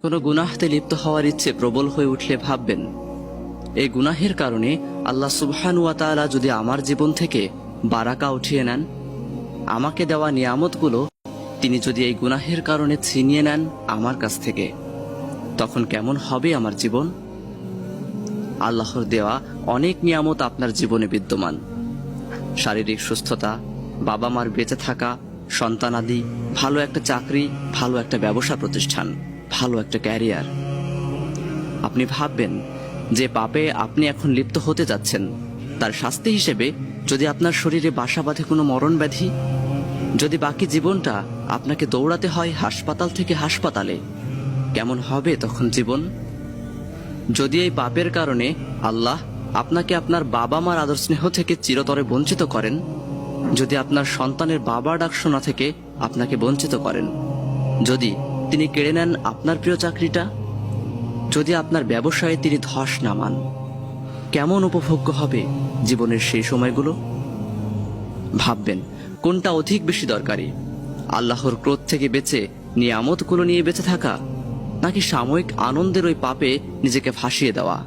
কোনো গুনাহতে লিপ্ত হওয়ার ইচ্ছে প্রবল হয়ে উঠলে ভাববেন, এই গুনাহের কারণে আল্লাহ সুবহানাহু ওয়া তাআলা যদি আমার জীবন থেকে বারাকা উঠিয়ে নেন, আমাকে দেওয়া নিয়ামতগুলো তিনি যদি এই গুনাহের কারণে ছিনিয়ে নেন আমার কাছ থেকে, তখন কেমন হবে আমার জীবন? আল্লাহর দেওয়া অনেক নিয়ামত আপনার জীবনে বিদ্যমান। শারীরিক সুস্থতা, বাবা মার বেঁচে থাকা, সন্তানাদি, ভালো একটা চাকরি, ভালো একটা ব্যবসা প্রতিষ্ঠান, ভালো একটা ক্যারিয়ার। আপনি ভাববেন যে পাপে আপনি এখন লিপ্ত হতে যাচ্ছেন, তার শাস্তি হিসেবে যদি আপনার শরীরে বাসা বাঁধে কোনো মরণ ব্যাধি, যদি বাকি জীবনটা আপনাকে দৌড়াতে হয় হাসপাতাল থেকে হাসপাতালে, কেমন হবে তখন জীবন? যদি এই পাপের কারণে আল্লাহ আপনাকে আপনার বাবা মার আদর স্নেহ থেকে চিরতরে বঞ্চিত করেন, যদি আপনার সন্তানের বাবা ডাক শোনা থেকে আপনাকে বঞ্চিত করেন, যদি তিনি কেড়ে নেন আপনার প্রিয় চাকরিটা, যদি আপনার ব্যবসায়ে তিনি ধস নামান, কেমন উপভোগ্য হবে জীবনের সেই সময়গুলো? ভাববেন কোনটা অধিক বেশি দরকারি, আল্লাহর ক্রোধ থেকে বেঁচে নিয়ামতগুলো নিয়ে বেঁচে থাকা, নাকি সাময়িক আনন্দের ওই পাপে নিজেকে ভাসিয়ে দেওয়া?